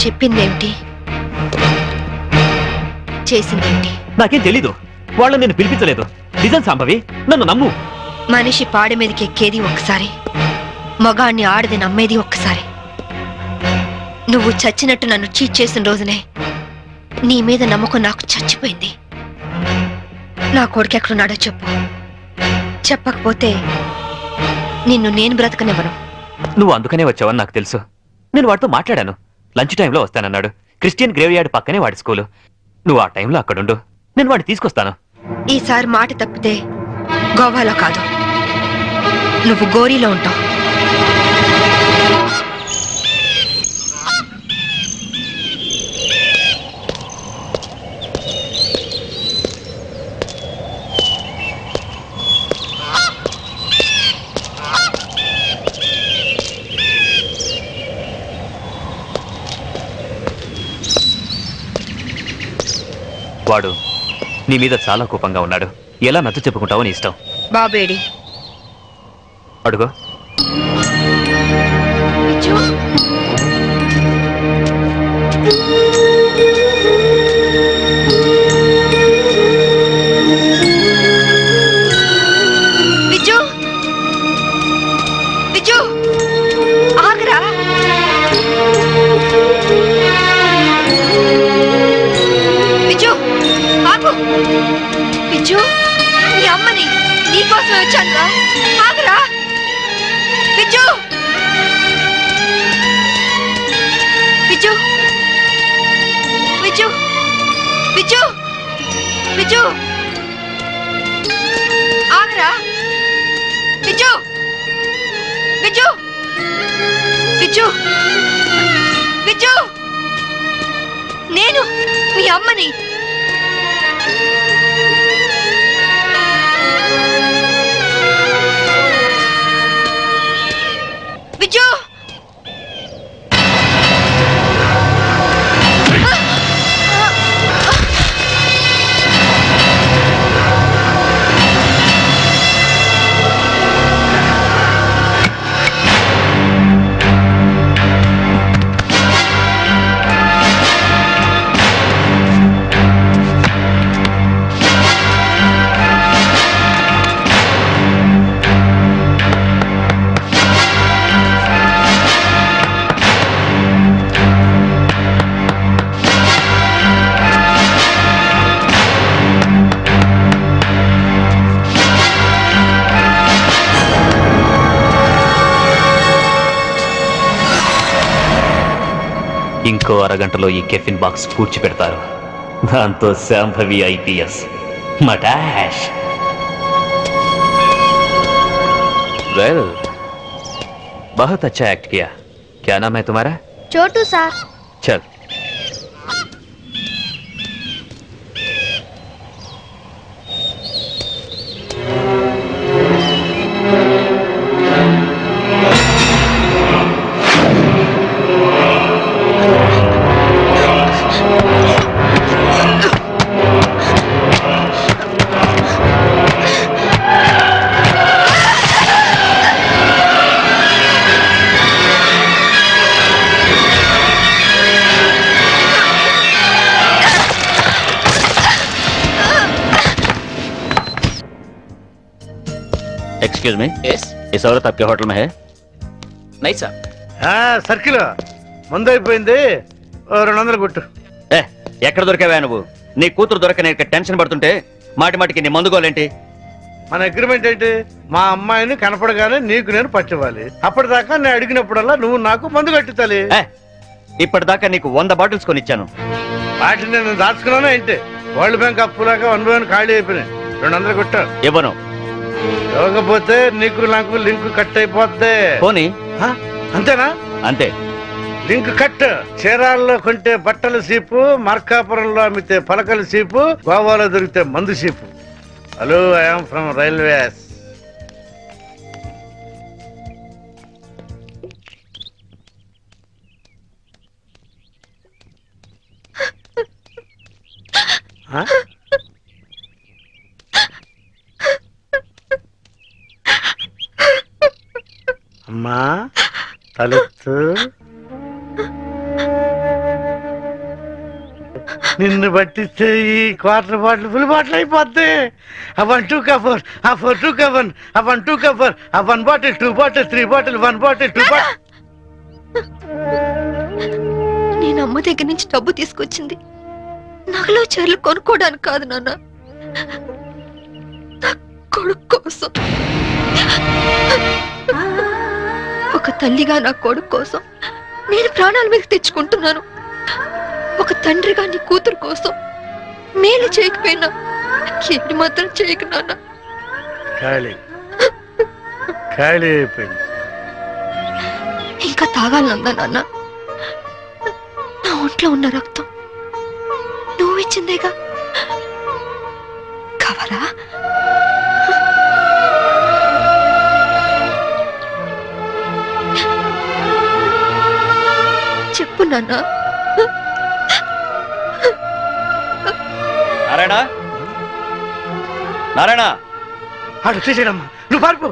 చెప్పిందేమిటి, చేసిందేమిటి? నాకేం తెలీదు. వాళ్ళని నేను పిలిపించలేదు. నిజం సంభవి, నన్ను నమ్ము. మనిషి పాడి మీదకి ఎక్కేది ఒక్కసారి, మగాణ్ణి ఆడది నమ్మేది ఒక్కసారి. నువ్వు చచ్చినట్టు నన్ను చీట్ చేసిన రోజునే నీ మీద నమ్మకం నాకు చచ్చిపోయింది. నా కొడుకు ఎక్కడున్నాడో చెప్పు. చెప్పకపోతే నిన్ను నేను బ్రతకనివ్వను. నువ్వు అందుకనే వచ్చావని నాకు తెలుసు. నేను వాడితో మాట్లాడాను. లంచ్ టైంలో వస్తానన్నాడు. క్రిస్టియన్ గ్రేవ్ యార్డ్ పక్కనే వాడి స్కూలు. నువ్వు ఆ టైంలో అక్కడుండు, నేను వాడిని తీసుకొస్తాను. ఈసారి మాట తప్పితే గోవాలో కాదు, నువ్వు గోరీలో ఉంటావు. వాడు నీ మీద చాలా కోపంగా ఉన్నాడు. ఎలా నచ్చ చెప్పుకుంటావో నీ ఇష్టం. బాబేడి అడుగో. విజు, విజు ఆగరా. విజు ఆగు. విజు, నీ అమ్మని నీకోసమే వచ్చానురా. ఆగరా విజు. విజు, విజు, విజు, విజు ఆగరా. విజు, విజు, విజు, విజు, నేను మీ అమ్మని. విజు, ఇంకో అరగంటలో ఈ కెఫిన్ బాక్స్ పూడ్చిపెడతారు. దాంతో శాంభవి ఐపీఎస్ మటాష్. वेल, बहुत अच्छा एक्ट किया. क्या नाम है तुम्हारा? छोटू सर. चल. Excuse me. यस. इस औरत आपके होटल में है? नहीं सर. सर्किल मंद అయిపోయింది 200 కొట్టు. ఎక్కడ దొరికావా నువ్వు? నీ కూతురు దొరకనే టెన్షన్ పడుతుంటే మాటి మాటికి నీ మందుగోలేంటి? మన అగ్రిమెంట్ ఏంటి? మా అమ్మాయిని కనపడగానే నీకు నేను పట్టివ్వాలి. అప్పటిదాకా నేను అడిగినప్పుడల్లా నువ్వు నాకు మందు కట్టించాలి. ఇప్పటిదాకా నీకు 100 బాటిల్స్ కొనిచ్చాను. వాటిని నేను దాచుకున్నాను ఏంటి? వరల్డ్ బ్యాంక్ అప్పులాగా 1 by 1 ఖాళీ అయిపోయినాయి. 200 కొట్టు. ఇవ్వను. ఇవ్వకపోతే నీకు నాకు లింక్ కట్ అయిపోద్ది. పోనీ. అంతేనా? అంతే. Link cut. చీరాల్లో కొంటే బట్టల సీపు, మార్కాపురంలో అమ్మితే పలకల సీపు, గోవాలో దొరికితే మందు cheap. Hello, I'm from railways. అమ్మా, తలెత్తు. నిన్ను పట్టిస్తే ఈ క్వార్టర్ బాటిల్ ఫుల్ బాటిల్ అయిపోద్ది. ఆ 1 2 కవర్, ఆ 4 2 కవర్, ఆ 1 2 కవర్, ఆ 1 bottle 2 bottle 3 bottle 1 bottle 2 bottle. నేను అమ్మ దగ్గర నుంచి డబ్బు తీసుకొచ్చింది నగలు చీరలు కొనుక్కోవడానికి కాదు నాన్న, నా కొడుకు కోసం. ఒక తల్లిగా నా కొడుకు కోసం నేను ప్రాణాల మీద తెచ్చుకుంటున్నాను. ఒక తండ్రిగా నీ కూతురు కోసం మేలు చేయకపోయినా ఏడు మాత్రం చేయకు నాన్న. ఖాళీ ఖాళీ అయిపోయింది. ఇంకా తాగాలనుందా నాన్న? నా ఒంట్లో ఉన్న రక్తం నువ్వు ఇచ్చిందేగా, కావాలా? చెప్పు నాన్న. నారాయణ, నారాయణ, అటు తీసేయడమ్మా, నువ్వు పారిపో.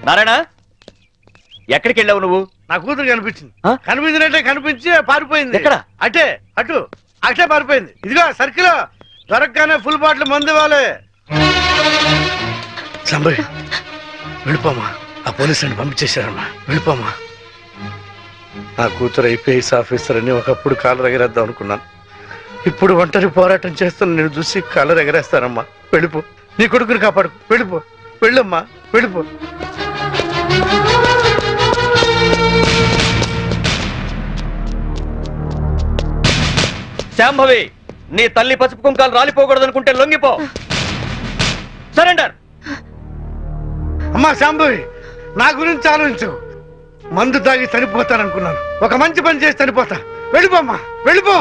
నారాయణ, ఎక్కడికి వెళ్ళావు నువ్వు? నా కూతురు కనిపించింది. ఆ? కనిపించినట్టే కనిపించి పారిపోయింది. ఎక్కడ? అటే అటు అటే పారిపోయింది. ఇదిగో సర్కిల్ దొరకగానే ఫుల్ బాటిల్ మందు ఇవ్వాలి. సంబయ్ వెళ్ళిపోమా, ఆ పోలీసులను పంపించేశారమ్మా, వెళ్ళిపోమా. నా కూతురు ఐపీఎస్ ఆఫీసర్ అని ఒకప్పుడు కాలర్ ఎగరేద్దాం అనుకున్నాను. ఇప్పుడు ఒంటరి పోరాటం చేస్తున్న నేను చూసి కాలర్ ఎగరేస్తానమ్మా. వెళ్ళిపో, నీ కొడుకుని కాపాడు. వెళ్ళిపో, వెళ్ళమ్మా, వెళ్ళిపో. శాంభవి, నీ తల్లి పసుపు కుంకాలు రాలిపోకూడదు అనుకుంటే లొంగిపో. సరెండర్. అమ్మా శాంభవి, నా గురించి ఆలోచించు. మందు తాగి చనిపోతాననుకున్నాను, ఒక మంచి పని చేసి చనిపోతా. వెళ్ళిపోమ్మా, వెళ్ళిపో.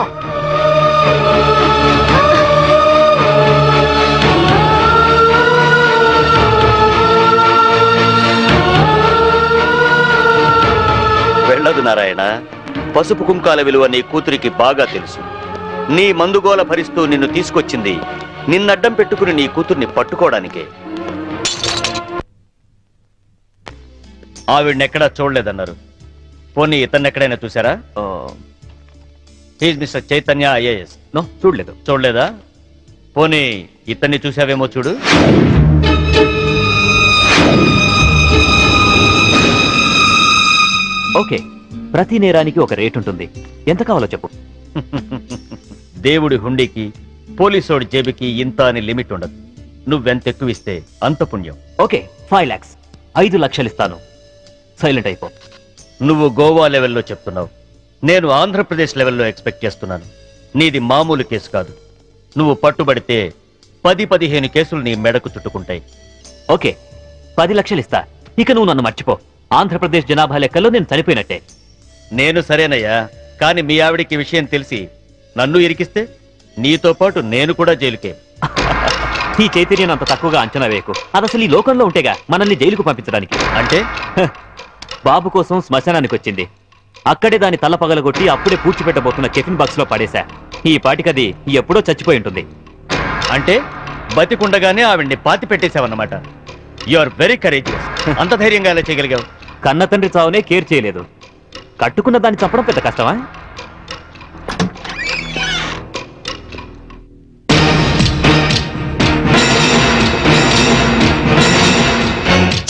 వెళ్ళదు నారాయణ. పసుపు కుంకాల విలువ నీ కూతురికి బాగా తెలుసు. నీ మందుగోల భరిస్తూ నిన్ను తీసుకొచ్చింది నిన్నడ్డం పెట్టుకుని నీ కూతుర్ని పట్టుకోవడానికే. ఆవిడనెక్కడా చూడలేదన్నారు. పోనీ ఇతన్నెక్కడైనా చూసారా? He's mister Chaitanya IAS. No, చూడలేదు. చూడలేదా? పోనీ ఇతన్ని చూసావేమో చూడు. ఓకే, ప్రతి నేరానికి ఒక రేట్ ఉంటుంది. ఎంత కావాలో చెప్పు. దేవుడి హుండీకి పోలీసోడి జేబుకి ఇంత అని లిమిట్ ఉండదు. నువ్వెంత ఎక్కువ ఇస్తే అంత పుణ్యం. ఓకే, 5 lakhs, 5 లక్షలు ఇస్తాను. సైలెంట్ అయిపో. నువ్వు గోవా లెవెల్లో చెప్తున్నావు, నేను ఆంధ్రప్రదేశ్ లెవెల్లో ఎక్స్పెక్ట్ చేస్తున్నాను. నీది మామూలు కేసు కాదు. నువ్వు పట్టుబడితే 10-15 కేసులు నీ మెడకు చుట్టుకుంటాయి. ఓకే, 10 లక్షలు ఇస్తా. ఇక నువ్వు నన్ను మర్చిపో. ఆంధ్రప్రదేశ్ జనాభా లెక్కల్లో నేను చనిపోయినట్టే. నేను సరేనయ్యా, కానీ మీ ఆవిడికి విషయం తెలిసి నన్ను ఇరికిస్తే నీతో పాటు నేను కూడా జైలుకే. ఈ చైతన్యం అంత తక్కువగా అంచనా వేయకు. అది అసలు ఈ లోకంలో ఉంటేగా మనల్ని జైలుకు పంపించడానికి. అంటే బాబు కోసం శ్మశానానికి వచ్చింది. అక్కడే దాని తల పగలగొట్టి అప్పుడే పూడ్చిపెట్టబోతున్న టిఫిన్ బాక్స్ లో పడేశా. ఈ పాటికది ఎప్పుడో చచ్చిపోయి ఉంటుంది. అంటే బతికుండగానే ఆవిడ్ని పాతి పెట్టేశావన్నమాట. You are very courageous. అంత ధైర్యంగా ఎలా చేయగలిగావు? కన్న తండ్రి చావునే కేర్ చేయలేదు. కట్టుకున్న దాన్ని చంపడం పెద్ద కష్టమా?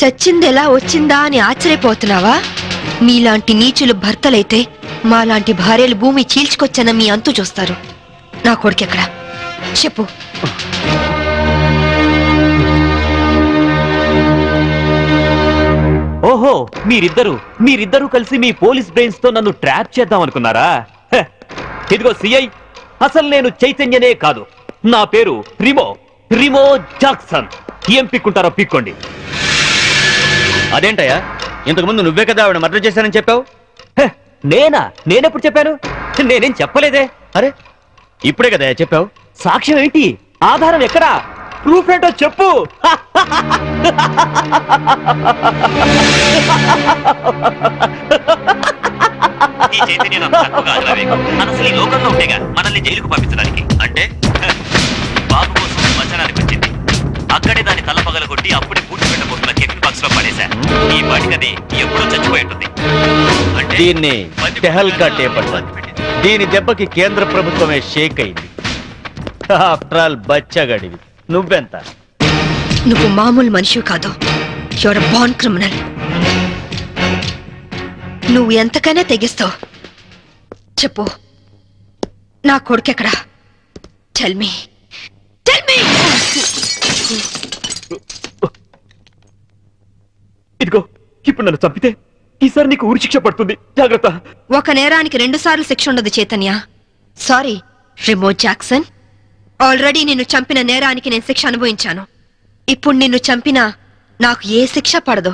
చచ్చిందెలా వచ్చిందా అని ఆశ్చర్యపోతున్నావా? మీలాంటి నీచులు భర్తలైతే మాలాంటి భార్యలు భూమి చీల్చుకొచ్చన్న మీ అంతు చూస్తారు. నా కొడుకెక్కడా చెప్పు. ఓహో, మీరిద్దరూ కలిసి మీ పోలీస్ బ్రెయిన్స్ తో నన్ను ట్రాప్ చేద్దాం అనుకున్నారా? ఇదిగో సిఐ, అసలు నేను చైతన్యనే కాదు. నా పేరు రిమో జాక్సన్. ఏం పిక్కుంటారో పిక్కోండి. అదేంటయ్యా, ఇంతకుముందు నువ్వే కదా ఆవిడ మర్డర్ చేశానని చెప్పావు. నేనెప్పుడు చెప్పాను? నేనేం చెప్పలేదే. అరే, ఇప్పుడే కదా చెప్పావు. సాక్ష్యం ఏంటి? ఆధారం ఎక్కడా? ప్రూఫ్ ఏంటో చెప్పు. మనల్ని జైలుకు పంపించడానికి. అంటే బాబు కోసం శ్మశానానికి వచ్చింది. అక్కడే దాని తల పగలగొట్టి అప్పుడే పూడ్చిపెట్టబోతున్న టిఫిన్ బాక్స్ లో పడేశా. ఈ పాటికది ఎప్పుడో చచ్చిపోయి ఉంటుంది. అంటే దీన్ని టెహల్కా టేప్ అంటారు. దీని దెబ్బకి కేంద్ర ప్రభుత్వమే షేక్ అయింది. ఆఫ్టర్ ఆల్ బచ్చగడివి. నువ్వెంత? నువ్వు మామూలు మనిషి కాదు. Your born criminal. నువ్వు ఎంతకైనా తెగిస్తావు. చెప్పు, నా కొడుకెక్కడా? Tell me. ఇదిగో, ఇప్పుడు నన్ను చంపితే ఈసారి నీకు ఉరి శిక్ష పడుతుంది. జాగ్రత్త. ఒక నేరానికి 2 సార్లు శిక్ష ఉండదు Chaitanya. Sorry Remo Jackson. Already నిన్ను చంపిన నేరానికి నేను శిక్ష అనుభవించాను. ఇప్పుడు నిన్ను చంపినా నాకు ఏ శిక్ష పడదు.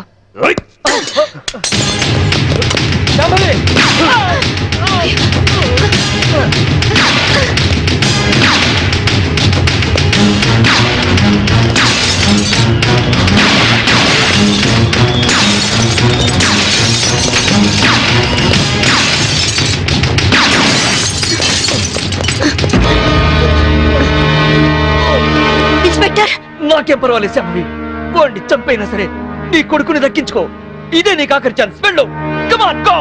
ఇన్స్పెక్టర్, నాకేం పర్వాలేదు శాంభవి. పోండి, చంపైనా సరే నీ కొడుకుని దక్కించుకో. ఇదే నీకు ఆఖరి ఛాన్స్. వెళ్ళు. Come on, go.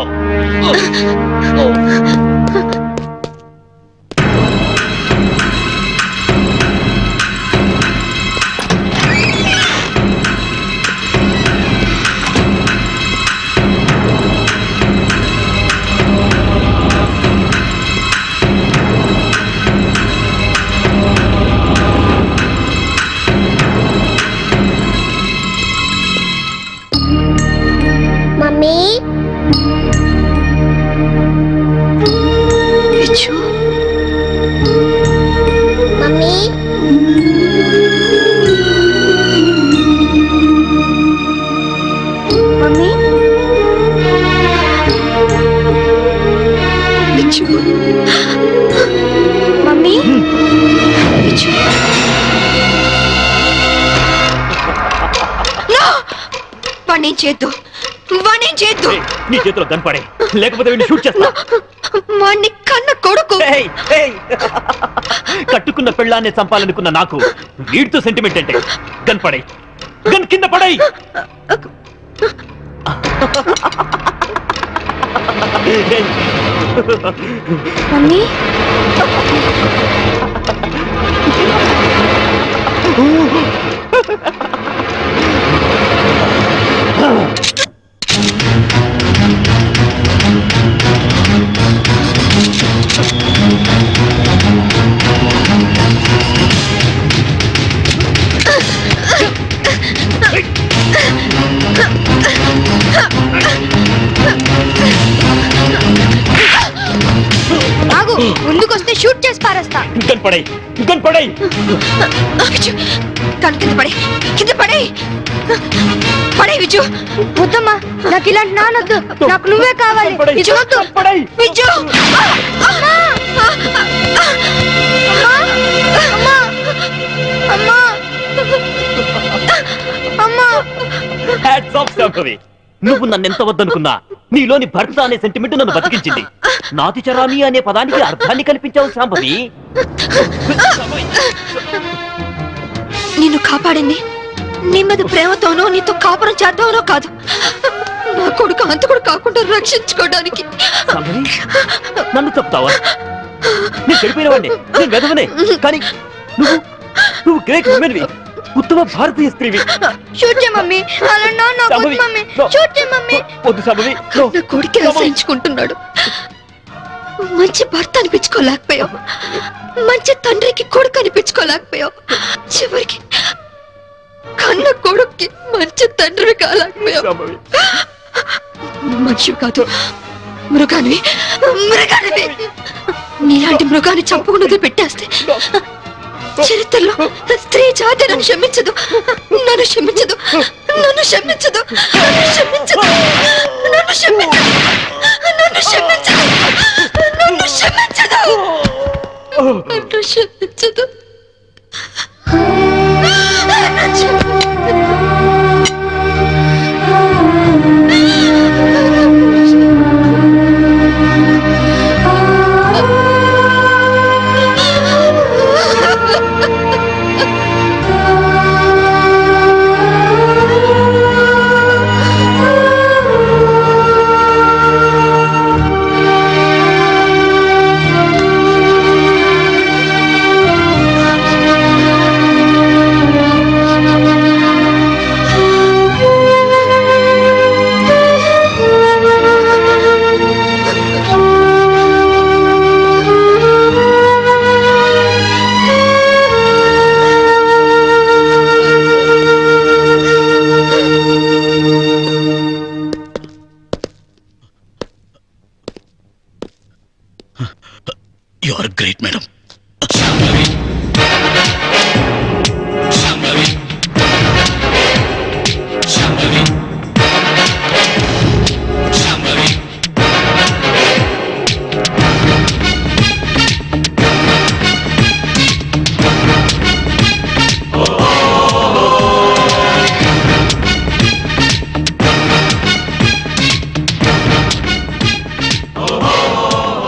చేద్దు. నీ చేతిలో గన్ పడే, లేకపోతే వీడిని షూట్ చేస్తా. వాణ్ణి కన్న కొడుకు. కట్టుకున్న పెళ్ళాన్ని చంపాలనుకున్న నాకు వీడితో సెంటిమెంట్ అంటే. గన్ పడే, గన్ కింద పడే. మమ్మీ, ఆగు. ముందుకొస్తే షూట్ చేసి పారేస్తా. గన్ పడే, గన్ పడే. కను కింద పడే, కింద పడే, పడే విజు. వద్దమ్మా, నాకు ఇలాంటి నానొద్దు. నాకు నువ్వే కావాలి. విజు వద్దు. విజు, నువ్వు నన్నెంత వద్దనుకున్నా నీలోని భర్త అనే సెంటిమెంట్ నన్ను బతికించింది. నాతిచరామి అనే పదానికి అర్థాన్ని కల్పించావు శాంభవి. నిన్ను కాపాడింది నీ మీద ప్రేమతోనో నీతో కాపురం చేద్దామనో కాదు, నా కొడుకు అంతకుడు కాకుండా రక్షించుకోవడానికి. నన్ను చెప్తావా? నేను చెడిపోయిన వాడిని, నేను వెదవనే. కానీ నువ్వు గ్రేట్ ఉమెన్వి, ఉత్తమ భారతీయ స్త్రీవి. నా కొడుకు రక్షించుకుంటున్నాడు. మంచి భర్త అనిపించుకోలేకపోయావు, మంచి తండ్రికి కొడుకు అనిపించుకోలేకపోయావు, చివరికి కన్న కొడుక్కి మంచి తండ్రి కాలేకపోయావు. మనిషి కాదు, మృగానివి. నీలాంటి మృగాన్ని చంపకుండా పెట్టేస్తే చరిత్రలో స్త్రీ జాతి నన్ను క్షమించదు, నన్ను క్షమించదు, నన్ను క్షమించదు, నన్ను క్షమించదు, నన్ను క్షమించదు, నన్ను క్షమించదు, నన్ను క్షమించదు, నన్ను క్షమించదు.